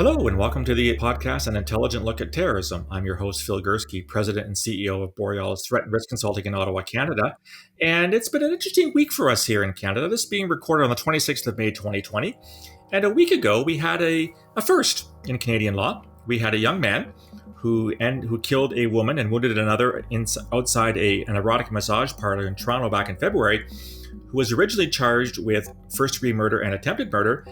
Hello, and welcome to the podcast, An Intelligent Look at Terrorism. I'm your host, Phil Gurski, President and CEO of Borealis Threat and Risk Consulting in Ottawa, Canada. And it's been an interesting week for us here in Canada. This is being recorded on the 26th of May, 2020. And a week ago, we had a first in Canadian law. We had a young man who killed a woman and wounded another outside an erotic massage parlor in Toronto back in February, who was originally charged with first-degree murder and attempted murder,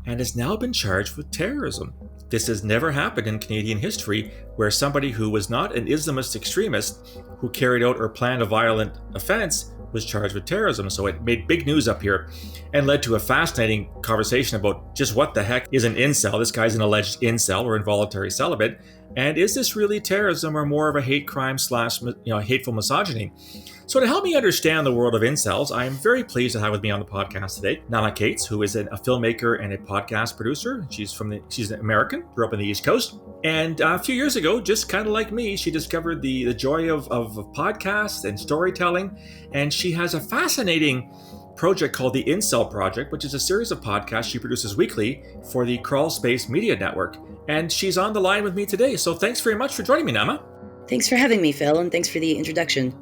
and has now been charged with terrorism. This has never happened in Canadian history, where somebody who was not an Islamist extremist who carried out or planned a violent offense was charged with terrorism. So it made big news up here and led to a fascinating conversation about just what the heck is an incel. This guy's an alleged incel or involuntary celibate. And is this really terrorism or more of a hate crime / hateful misogyny? So to help me understand the world of incels, I am very pleased to have with me on the podcast today Naama Kates, who is a filmmaker and a podcast producer. She's an American, grew up on the East Coast. And a few years ago, just kind of like me, she discovered the joy of podcasts and storytelling. And she has a fascinating project called the Incel Project, which is a series of podcasts she produces weekly for the Crawl Space Media Network. And she's on the line with me today. So thanks very much for joining me, Naama. Thanks for having me, Phil, and thanks for the introduction.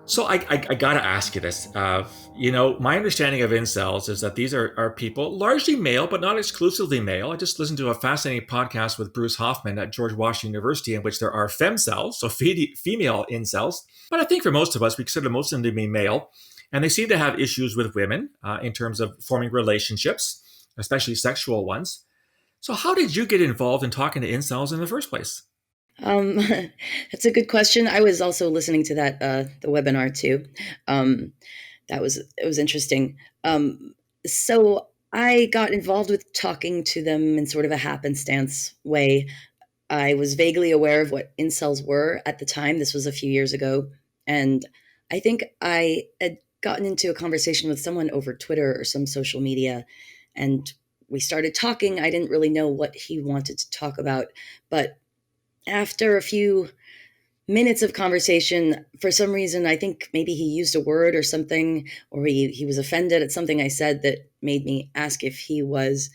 So I got to ask you this. My understanding of incels is that these are people, largely male, but not exclusively male. I just listened to a fascinating podcast with Bruce Hoffman at George Washington University, in which there are femcells, so female incels. But I think for most of us, we consider most of them to be male. And they seem to have issues with women in terms of forming relationships, especially sexual ones. So how did you get involved in talking to incels in the first place? That's a good question. I was also listening to that the webinar too. It was interesting. So I got involved with talking to them in sort of a happenstance way. I was vaguely aware of what incels were at the time. This was a few years ago, and I think I had gotten into a conversation with someone over Twitter or some social media, and we started talking. I didn't really know what he wanted to talk about, but after a few minutes of conversation, for some reason, I think maybe he used a word or something, or he was offended at something I said that made me ask if he was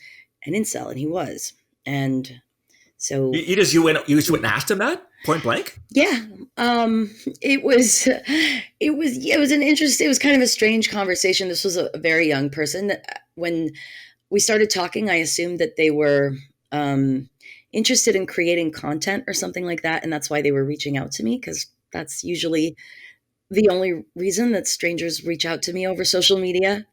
an incel, and he was. And so you went and asked him that point blank? Yeah. It was kind of a strange conversation. This was a very young person. When we started talking, I assumed that they were interested in creating content or something like that. And that's why they were reaching out to me, because that's usually the only reason that strangers reach out to me over social media,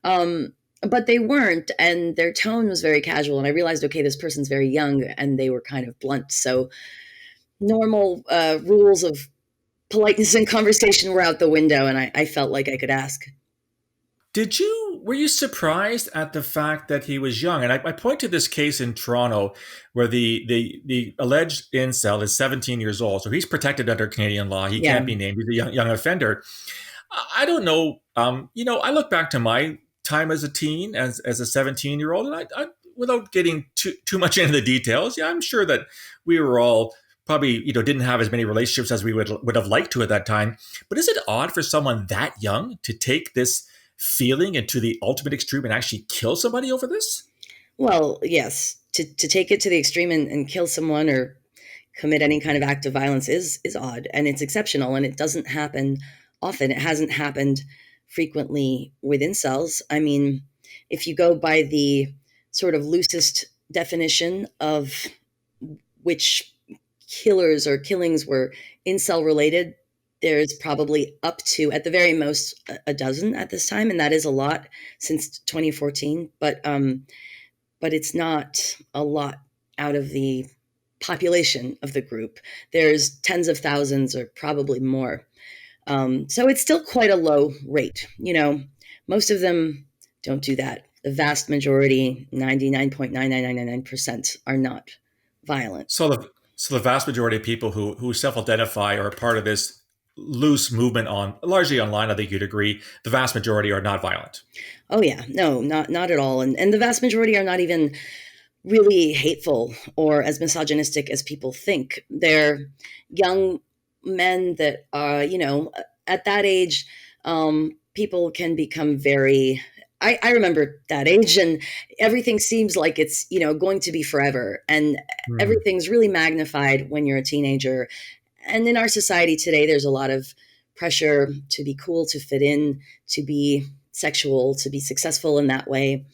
but they weren't. And their tone was very casual. And I realized, okay, this person's very young, and they were kind of blunt. So normal rules of politeness and conversation were out the window. And I felt like I could ask. Were you surprised at the fact that he was young? And I point to this case in Toronto where the alleged incel is 17 years old. So he's protected under Canadian law. He can't be named. He's a young offender. I don't know. I look back to my time as a teen, as a 17-year-old, and I without getting too much into the details, I'm sure that we were all probably, didn't have as many relationships as we would have liked to at that time. But is it odd for someone that young to take this feeling into the ultimate extreme and actually kill somebody over this? Well, yes. To take it to the extreme and kill someone or commit any kind of act of violence is odd, and it's exceptional, and it doesn't happen often. It hasn't happened frequently with incels. I mean, if you go by the sort of loosest definition of which killers or killings were incel related, there's probably up to, at the very most, a dozen at this time, and that is a lot since 2014. But it's not a lot out of the population of the group. There's tens of thousands or probably more. So it's still quite a low rate. Most of them don't do that. The vast majority, 99.99999%, are not violent. So the vast majority of people who self-identify or are part of this loose movement largely online, I think you'd agree, the vast majority are not violent. Oh yeah, no, not at all. And the vast majority are not even really hateful or as misogynistic as people think. They're young men that are, at that age, people can become very I remember that age, and everything seems like it's, going to be forever. And Hmm. everything's really magnified when you're a teenager. And in our society today, there's a lot of pressure to be cool, to fit in, to be sexual, to be successful in that way.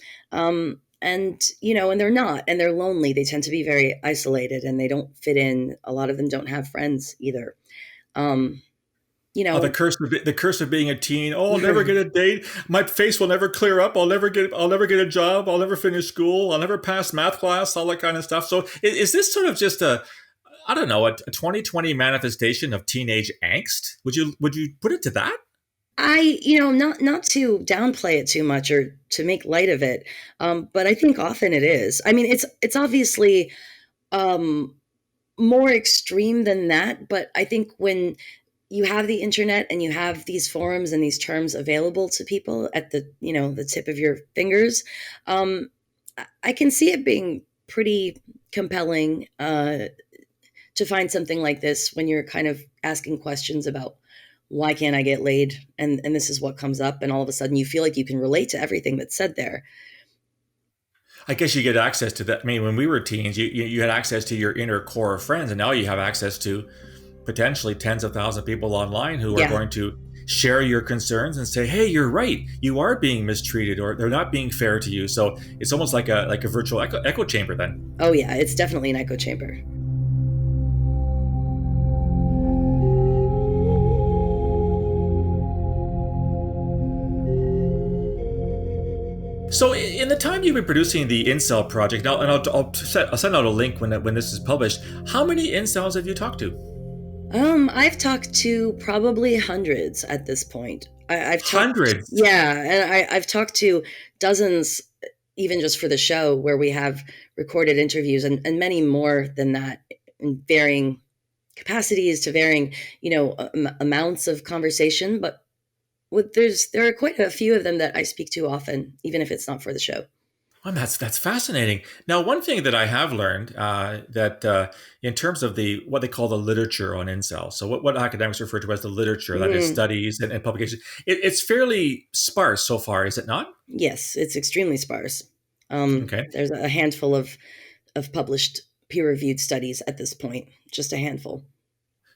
And they're not, and they're lonely. They tend to be very isolated and they don't fit in. A lot of them don't have friends either. Um, you Oh, know, the curse of being a teen. Oh, I'll never get a date. My face will never clear up. I'll never get a job. I'll never finish school. I'll never pass math class. All that kind of stuff. So, is this sort of just a, I don't know, a 2020 manifestation of teenage angst? Would you put it to that? not to downplay it too much or to make light of it, but I think often it is. I mean, it's obviously um, more extreme than that, but I think when you have the internet and you have these forums and these terms available to people at the tip of your fingers, um, I can see it being pretty compelling to find something like this when you're kind of asking questions about why can't I get laid, and this is what comes up, and all of a sudden you feel like you can relate to everything that's said there. I guess you get access to that. I mean, when we were teens, you had access to your inner core of friends, and now you have access to potentially tens of thousands of people online who are Yeah. going to share your concerns and say, "Hey, you're right. You are being mistreated, or they're not being fair to you." So it's almost like a virtual echo chamber. Then, Oh yeah, it's definitely an echo chamber. so in the time you've been producing the Incel Project, now, and I'll send out a link when this is published. How many incels have you talked to? I've talked to probably hundreds at this point. I've talked, Hundreds. yeah, and I've talked to dozens, even just for the show, where we have recorded interviews, and many more than that, in varying capacities, to varying, amounts of conversation. But there are quite a few of them that I speak to often, even if it's not for the show. Oh, that's fascinating. Now, one thing that I have learned that in terms of the what they call the literature on incel, so what academics refer to as the literature, that is Mm, studies and publications, it's fairly sparse so far, is it not? yes, it's extremely sparse. Okay. There's a handful of published peer-reviewed studies at this point, just a handful.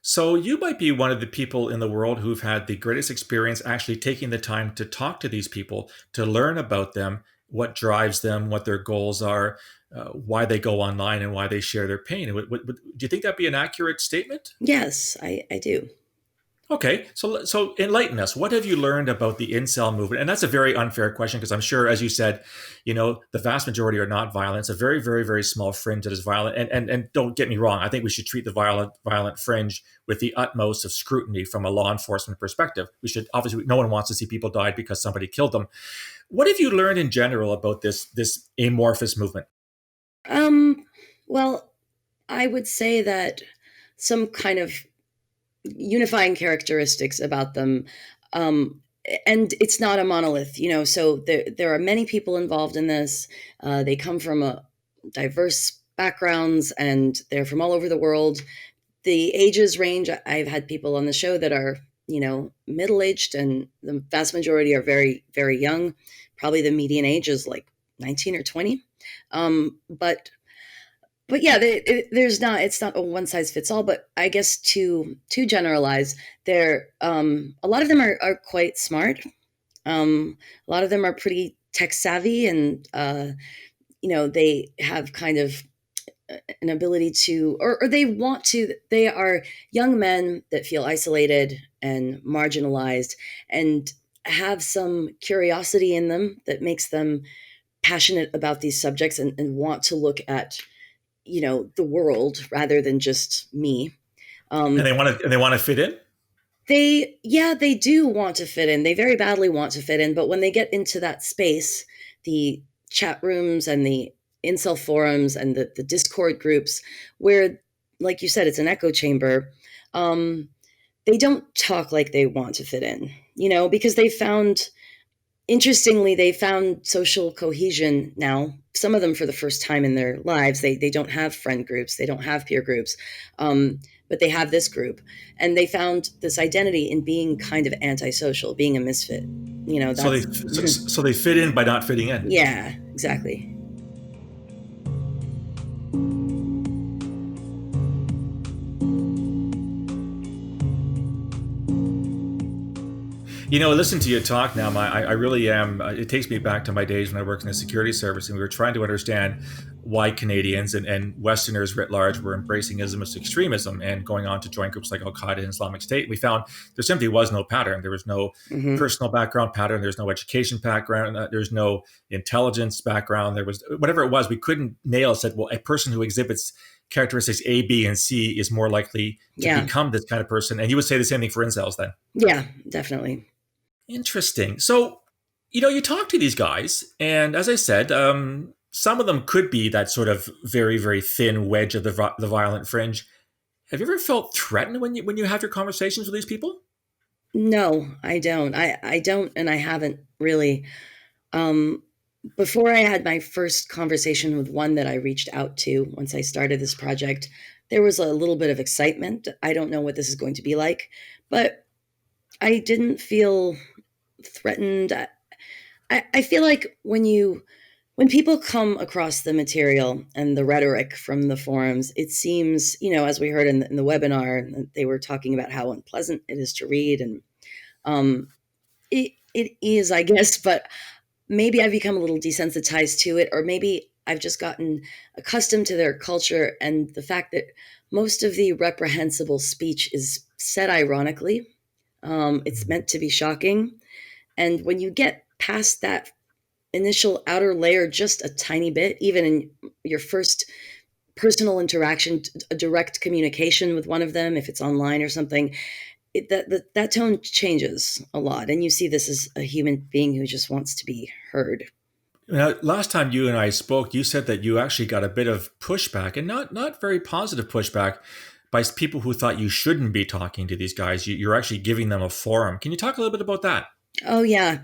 So you might be one of the people in the world who've had the greatest experience actually taking the time to talk to these people, to learn about them, what drives them, what their goals are, why they go online, and why they share their pain. Do you think that'd be an accurate statement? Yes, I do. Okay, so enlighten us. What have you learned about the incel movement? And that's a very unfair question because I'm sure, as you said, the vast majority are not violent. It's a very, very, very small fringe that is violent. And don't get me wrong. I think we should treat the violent fringe with the utmost of scrutiny from a law enforcement perspective. We should obviously, no one wants to see people die because somebody killed them. What have you learned in general about this amorphous movement? Um, well, I would say that some kind of unifying characteristics about them. Um, and it's not a monolith, so there are many people involved in this. They come from diverse backgrounds and they're from all over the world. The ages range, I've had people on the show that are, middle aged, and the vast majority are very, very young. Probably the median age is like 19 or 20. But yeah, there's not. It's not a one size fits all. But I guess to generalize, there a lot of them are quite smart. A lot of them are pretty tech savvy, and they have kind of an ability to, or they want to. They are young men that feel isolated and marginalized, and have some curiosity in them that makes them passionate about these subjects, and want to look at the world rather than just me. And um, they want to fit in. they do want to fit in. They very badly want to fit in, but when they get into that space, the chat rooms and the incel forums and the discord groups, where, like you said, it's an echo chamber, um, they don't talk like they want to fit in, because they found social cohesion now. Some of them for the first time in their lives. They don't have friend groups, they don't have peer groups, but they have this group, and they found this identity in being kind of antisocial, being a misfit. So they that's so, so they fit in by not fitting in. yeah, exactly. Listen to you talk now. I really am. It takes me back to my days when I worked in the security service, and we were trying to understand why Canadians and Westerners writ large were embracing Islamist extremism and going on to join groups like Al Qaeda and Islamic State. We found there simply was no pattern. There was no Hmm. personal background pattern. There's no education background. There's no intelligence background. There was whatever it was. We couldn't nail. Said, well, a person who exhibits characteristics A, B, and C is more likely to Yeah, become this kind of person. And you would say the same thing for incels then. yeah, definitely. Interesting. So, you talk to these guys, and as I said, some of them could be that sort of very, very thin wedge of the violent fringe. Have you ever felt threatened when you have your conversations with these people? No, I don't. I don't, and I haven't really. Um, Before I had my first conversation with one that I reached out to once I started this project, there was a little bit of excitement. I don't know what this is going to be like, but I didn't feel threatened. I feel like when people come across the material and the rhetoric from the forums, it seems, as we heard in the webinar, they were talking about how unpleasant it is to read, and um, it is, I guess, but maybe I've become a little desensitized to it, or maybe I've just gotten accustomed to their culture and the fact that most of the reprehensible speech is said ironically. It's meant to be shocking. And when you get past that initial outer layer just a tiny bit, even in your first personal interaction, a direct communication with one of them, if it's online or something, that tone changes a lot. And you see this as a human being who just wants to be heard. Now, last time you and I spoke, you said that you actually got a bit of pushback, and not very positive pushback, by people who thought you shouldn't be talking to these guys. You're actually giving them a forum. Can you talk a little bit about that? Oh, yeah.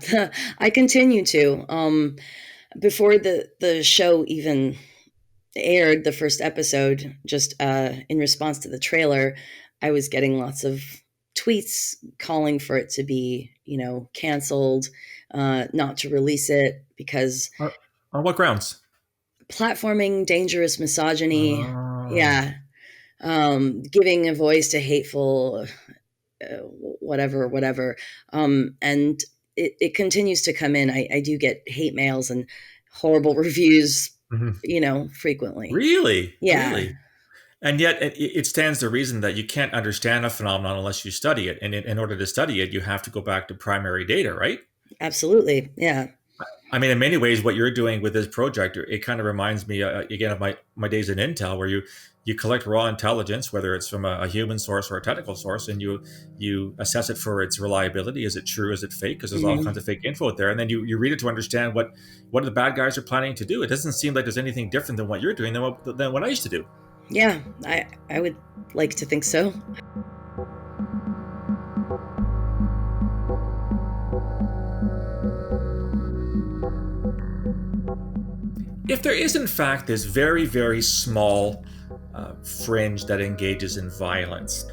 I continue to. Before the show even aired, the first episode, just in response to the trailer, I was getting lots of tweets calling for it to be, canceled, not to release it because On on what grounds? platforming dangerous misogyny. Oh. Yeah. Giving a voice to hateful, whatever. And it continues to come in. I do get hate mails and horrible reviews, Mhm. frequently. Really? Yeah, Really? And yet, it stands to reason that you can't understand a phenomenon unless you study it. And in order to study it, you have to go back to primary data, right? absolutely. Yeah. I mean, in many ways, what you're doing with this project, it kind of reminds me again of my days in Intel, where you collect raw intelligence, whether it's from a human source or a technical source, and you assess it for its reliability. Is it true? Is it fake? Because there's all Hmm. kinds of fake info out there, and then you read it to understand what the bad guys are planning to do. It doesn't seem like there's anything different than what you're doing than what I used to do. Yeah. I would like to think so. If there is, in fact, this very, very small fringe that engages in violence,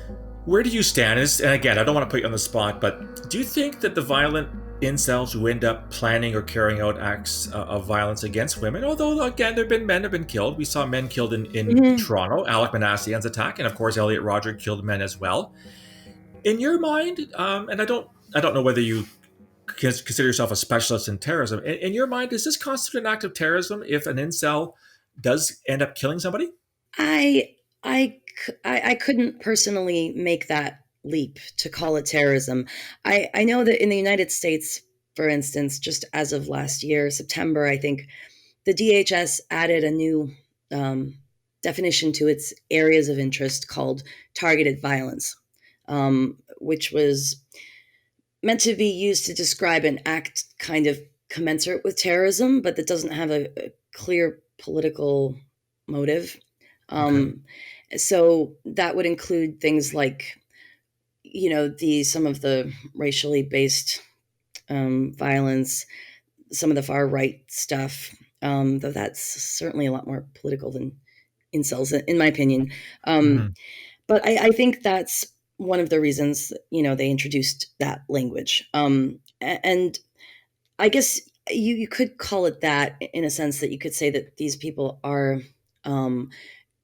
where do you stand? And again, I don't want to put you on the spot, but do you think that the violent incels who end up planning or carrying out acts of violence against women, although, again, there have been men have been killed. We saw men killed in Hmm. Toronto, Alec Manassian's attack, and of course, Elliot Roderick killed men as well. In your mind, and I don't know whether you consider yourself a specialist in terrorism. In your mind, does this constitute an act of terrorism if an incel does end up killing somebody? I I couldn't personally make that leap to call it terrorism. I know that in the United States, for instance, just as of last year, September, I think the DHS added a new definition to its areas of interest called targeted violence, which was meant to be used to describe an act kind of commensurate with terrorism, but that doesn't have a clear political motive. Okay. Um, so that would include things like, the some of the racially based violence, some of the far right stuff. Though that's certainly a lot more political than incels, in my opinion. Um, Hmm. but I think that's one of the reasons, they introduced that language. And I guess you could call it that, in a sense that you could say that these people are um,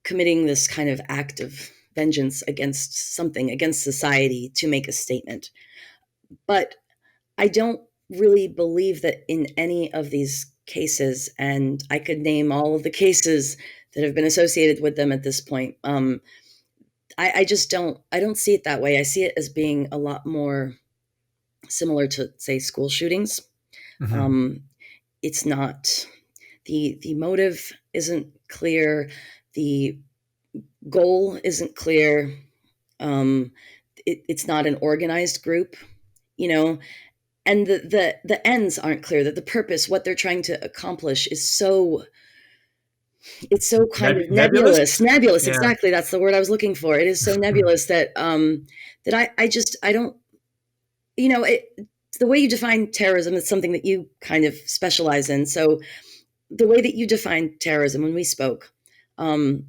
committing this kind of act of vengeance against something, against society, to make a statement. But I don't really believe that in any of these cases, and I could name all of the cases that have been associated with them at this point. I just I don't see it that way. I see it as being a lot more similar to, say, school shootings. Hmm. Um, it's not the motive isn't clear, the goal isn't clear. Um, it's not an organized group, you know, and the ends aren't clear. That the purpose, what they're trying to accomplish, is so it's so kind of Nebulous. nebulous. Yeah. Exactly, that's the word I was looking for. It is so nebulous that that I don't, the way you define terrorism is something that you kind of specialize in. So the way that you define terrorism when we spoke, um,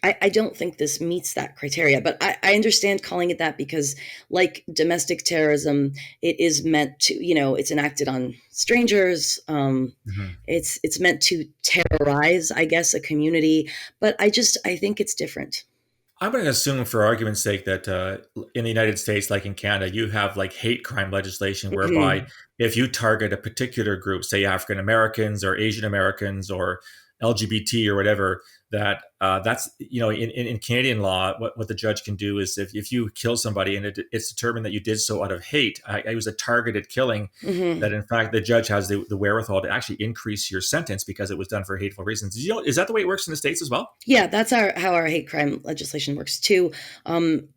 I don't think this meets that criteria, but I understand calling it that because, like domestic terrorism, it is meant to, it's enacted on strangers. Mhm. It's meant to terrorize, I guess, a community, but I think it's different. I'm going to assume, for argument's sake, that in the United States, like in Canada, you have like hate crime legislation whereby Mhm. if you target a particular group, say African Americans or Asian Americans or LGBT or whatever, that that's, in Canadian law, what the judge can do is if you kill somebody and it's determined that you did so out of hate, it was a targeted killing, Mhm. that in fact the judge has the wherewithal to actually increase your sentence because it was done for hateful reasons. Is that the way it works in the States as well? Yeah, that's how our hate crime legislation works too. Um,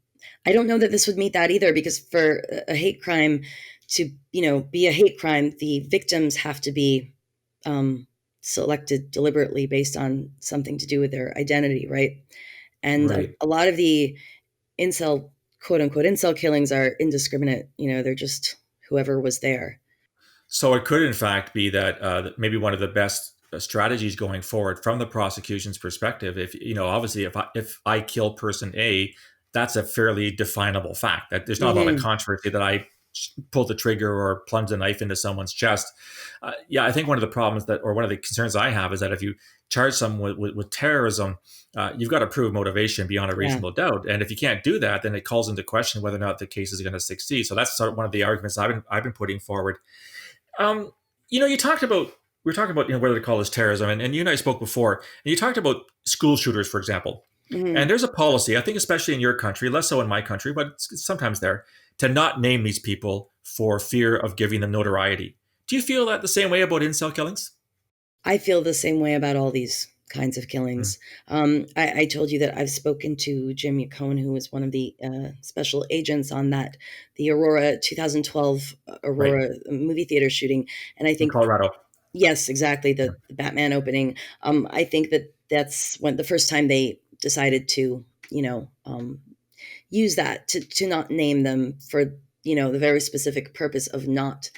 I don't know that this would meet that either, because for a hate crime to, be a hate crime, the victims have to be um, selected deliberately based on something to do with their identity, right? And Right. a lot of the incel, quote unquote, incel killings are indiscriminate. They're just whoever was there. So it could, in fact, be that maybe one of the best strategies going forward from the prosecution's perspective, if obviously, if I kill person A, that's a fairly definable fact. That there's not a lot of Hmm. controversy that I pulled the trigger or plunged a knife into someone's chest. Yeah, I think one of the problems or one of the concerns I have is that if you charge someone with terrorism, you've got to prove motivation beyond a Yeah. reasonable doubt. And if you can't do that, then it calls into question whether or not the case is going to succeed. So that's sort of one of the arguments I've been putting forward. um, you talked about we were talking about whether to call this terrorism, and you and I spoke before, and you talked about school shooters, for example. Hmm. And there's a policy, I think, especially in your country, less so in my country, but it's sometimes there, to not name these people for fear of giving them notoriety. Do you feel that the same way about incel killings? I feel the same way about all these kinds of Mm. killings. I told you that I've spoken to Jim Yacone, who was one of the special agents on the Aurora 2012 Right, Aurora movie theater shooting, and I in think, Colorado. yes, exactly, the Batman opening. I think that that's when the first time they decided to, use that to not name them for the very specific purpose of not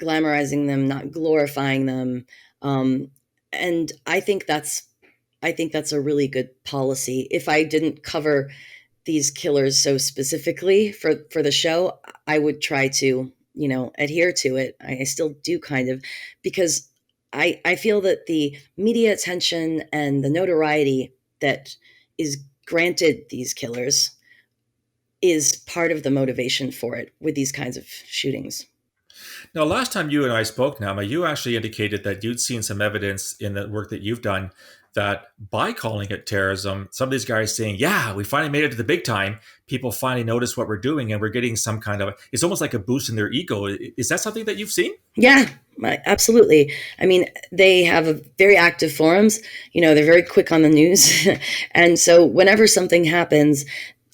glamorizing them, not glorifying them. Um, and I think that's a really good policy. If I didn't cover these killers so specifically for the show, I would try to, adhere to it. I still do, kind of, because I feel that the media attention and the notoriety that is granted these killers is part of the motivation for it with these kinds of shootings. Now, last time you and I spoke, Nama, you actually indicated that you'd seen some evidence in the work that you've done that by calling it terrorism, some of these guys saying, yeah, we finally made it to the big time. People finally notice what we're doing and we're getting some kind of, it's almost like a boost in their ego. Is that something that you've seen? Yeah, absolutely. I mean, they have a very active forums. They're very quick on the news. And so whenever something happens,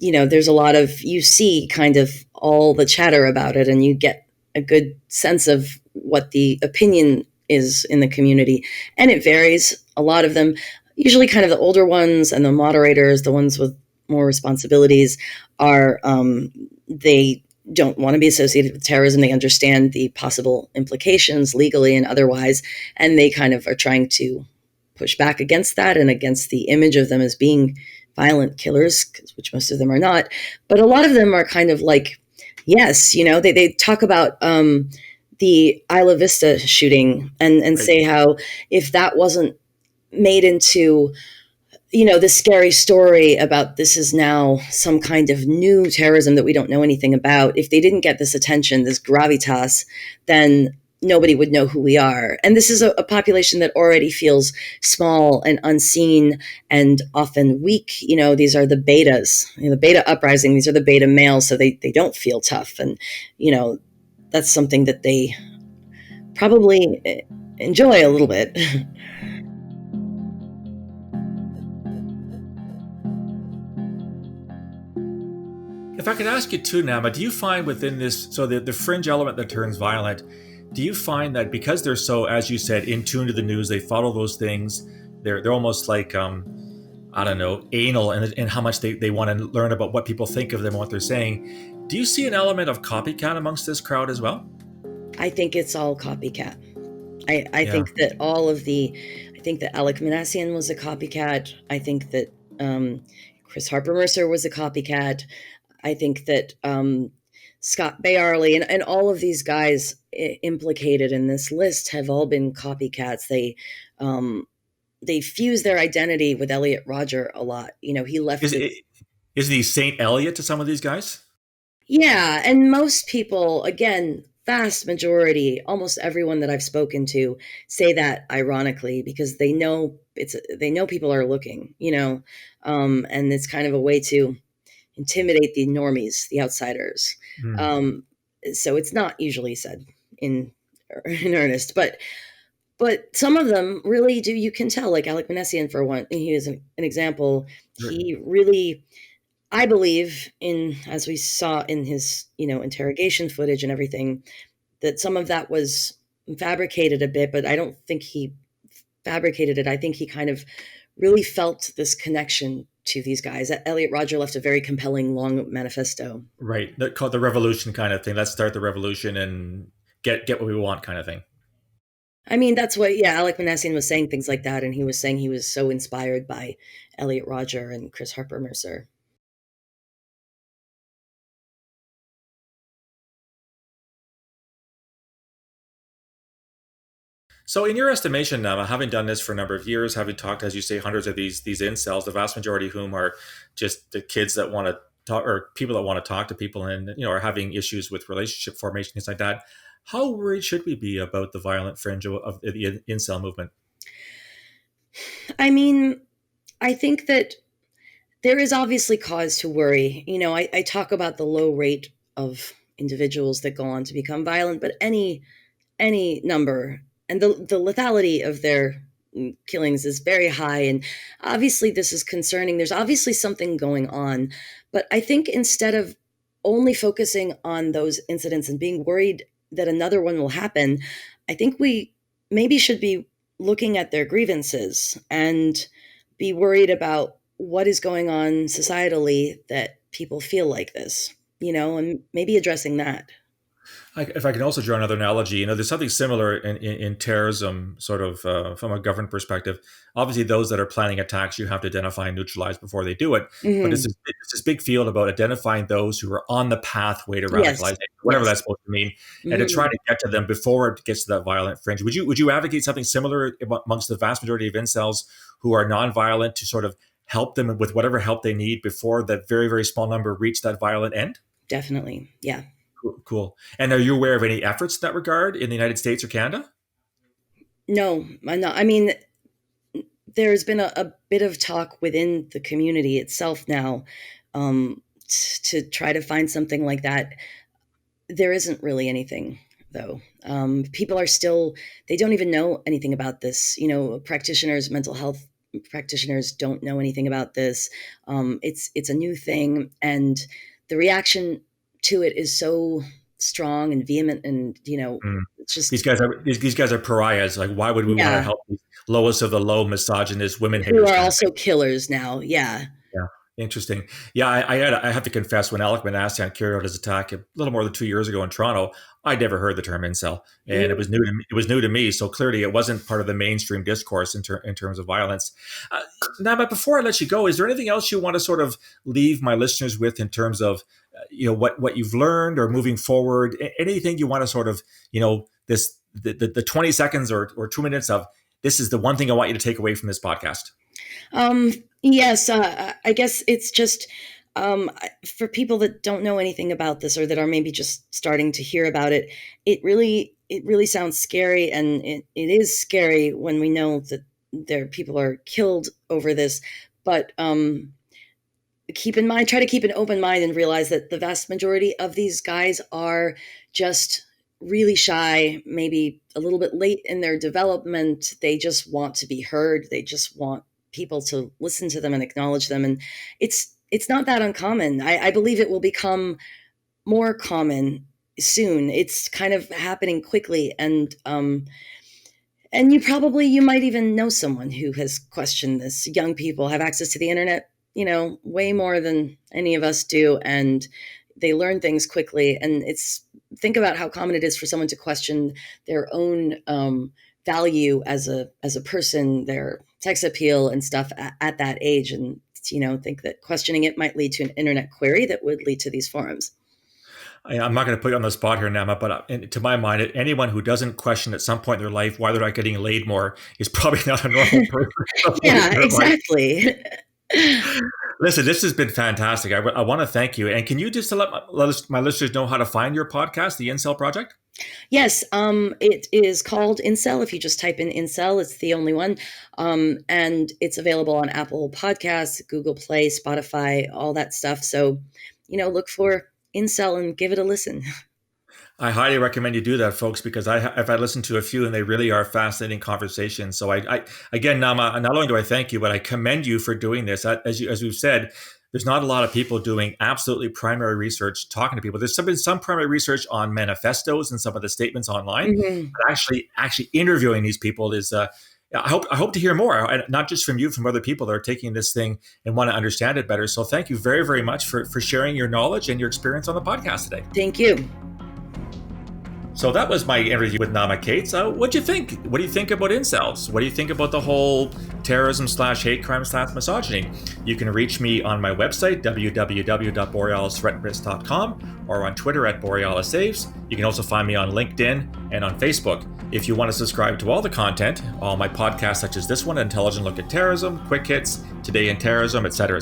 there's a lot of, you see kind of all the chatter about it, and you get a good sense of what the opinion is in the community. And it varies. A lot of them, usually kind of the older ones and the moderators, the ones with more responsibilities, are, they don't want to be associated with terrorism. They understand the possible implications legally and otherwise, and they kind of are trying to push back against that and against the image of them as being violent killers, which most of them are not. But a lot of them are kind of like, yes, they talk about the Isla Vista shooting and Right. say how if that wasn't made into this scary story about this is now some kind of new terrorism that we don't know anything about, if they didn't get this attention, this gravitas, then nobody would know who we are. And this is a population that already feels small and unseen and often weak. These are the betas, the beta uprising. These are the beta males, so they don't feel tough. And, that's something that they probably enjoy a little bit. If I could ask you too, Nama, do you find within this, so the fringe element that turns violent, do you find that because they're so, as you said, in tune to the news, they follow those things, they're almost like, I don't know, anal in how much they want to learn about what people think of them and what they're saying. Do you see an element of copycat amongst this crowd as well? I think it's all copycat. I Yeah. think that I think that Alec Manassian was a copycat. I think that Chris Harper Mercer was a copycat. I think that Scott Bayarley and all of these guys implicated in this list have all been copycats. They fuse their identity with Elliot Rodger a lot. He left Is this. it, is the Saint Elliot to some of these guys? Yeah, and most people, again, vast majority, almost everyone that I've spoken to say that ironically because they know people are looking, and it's kind of a way to intimidate the normies, the outsiders. Hmm. So it's not usually said in in earnest, but some of them really do. You can tell, like Alec Manassian for one. He is an example. He really, I believe, in as we saw in his interrogation footage and everything, that some of that was fabricated a bit. But I don't think he fabricated it. I think he kind of really felt this connection to these guys. Elliot Rodger left a very compelling long manifesto. Right. Called the revolution kind of thing. Let's start the revolution and get what we want kind of thing. I mean, that's what, yeah, Alec Manassian was saying things like that, and he was saying he was so inspired by Elliot Rodger and Chris Harper Mercer. So, in your estimation, having done this for a number of years, having talked, as you say, hundreds of these incels, the vast majority of whom are just the kids that want to talk or people that want to talk to people and are having issues with relationship formation, things like that. How worried should we be about the violent fringe of the incel movement? I mean, I think that there is obviously cause to worry. I talk about the low rate of individuals that go on to become violent, but any number and the lethality of their killings is very high, and obviously this is concerning. There's obviously something going on, but I think instead of only focusing on those incidents and being worried that another one will happen, I think we maybe should be looking at their grievances and be worried about what is going on societally that people feel like this, and maybe addressing that. If I can also draw another analogy, there's something similar in terrorism, sort of from a government perspective. Obviously, those that are planning attacks, you have to identify and neutralize before they do it. But Hmm. it's this big field about identifying those who are on the pathway to Yes. radicalization, whatever Yes. that's supposed to mean, and to try Hmm. to get to them before it gets to that violent fringe. Would you advocate something similar amongst the vast majority of incels who are nonviolent to sort of help them with whatever help they need before that very, very small number reach that violent end? Definitely. Yeah. Cool. Cool. And are you aware of any efforts in that regard in the United States or Canada? No, I'm not. I mean, there's been a bit of talk within the community itself now, to try to find something like that. There isn't really anything, though. People are still, they don't even know anything about this. Practitioners, mental health practitioners don't know anything about this. It's a new thing, and the reaction to it is so strong and vehement, and Mm. it's These just, guys are these guys are pariahs. Like, why would we want to yeah, help these lowest of the low, misogynist women who haters are kind of thing? also killers now. Yeah. Yeah, interesting. Yeah, I have to confess, when Alec Manassian carried out his attack a little more than 2 years ago in Toronto, I'd never heard the term incel, and it Mm. was new to me. It was new to me, so clearly it wasn't part of the mainstream discourse in terms of violence. Now, but before I let you go, is there anything else you want to sort of leave my listeners with in terms of what you've learned or moving forward, anything you want to sort of, the 20 seconds or 2 minutes of, this is the one thing I want you to take away from this podcast. Yes, I guess it's just for people that don't know anything about this or that are maybe just starting to hear about it. It really sounds scary, and it is scary when we know that people are killed over this. But try to keep an open mind and realize that the vast majority of these guys are just really shy, maybe a little bit late in their development. They just want to be heard. They just want people to listen to them and acknowledge them. And it's not that uncommon. I believe it will become more common soon. It's kind of happening quickly. And you might even know someone who has questioned this. Young people have access to the internet, way more than any of us do. And they learn things quickly. And think about how common it is for someone to question their own value as a person, their sex appeal and stuff at that age, and think that questioning it might lead to an internet query that would lead to these forums. I'm not going to put you on the spot here, Naama, but to my mind, anyone who doesn't question at some point in their life why they're not getting laid more is probably not a normal person. Yeah, exactly. Listen, this has been fantastic. I want to thank you. And can you just let my listeners know how to find your podcast, the Incel Project? Yes, it is called Insel. If you just type in Insel, it's the only one. And it's available on Apple Podcasts, Google Play, Spotify, all that stuff. So, look for Insel and give it a listen. I highly recommend you do that, folks, because I've listened to a few and they really are fascinating conversations. So again, Naama, not only do I thank you, but I commend you for doing this. As we've said, there's not a lot of people doing absolutely primary research, talking to people. There's been some primary research on manifestos and some of the statements online, but actually interviewing these people is. I hope to hear more, and not just from you, from other people that are taking this thing and want to understand it better. So thank you very, very much for sharing your knowledge and your experience on the podcast today. Thank you. So that was my interview with Naama Kates. What do you think? What do you think about incels? What do you think about the whole terrorism / hate crime / misogyny? You can reach me on my website, www.borealisthreatandrisk.com, or on Twitter @BorealisSaves. You can also find me on LinkedIn and on Facebook. If you want to subscribe to all the content, all my podcasts such as this one, Intelligent Look at Terrorism, Quick Hits, Today in Terrorism, etc.,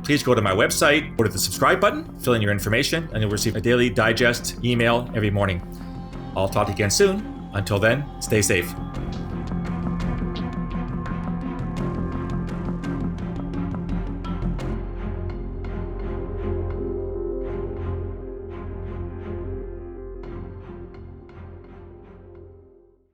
please go to my website, go to the subscribe button, fill in your information, and you'll receive a daily digest email every morning. I'll talk to you again soon. Until then, stay safe.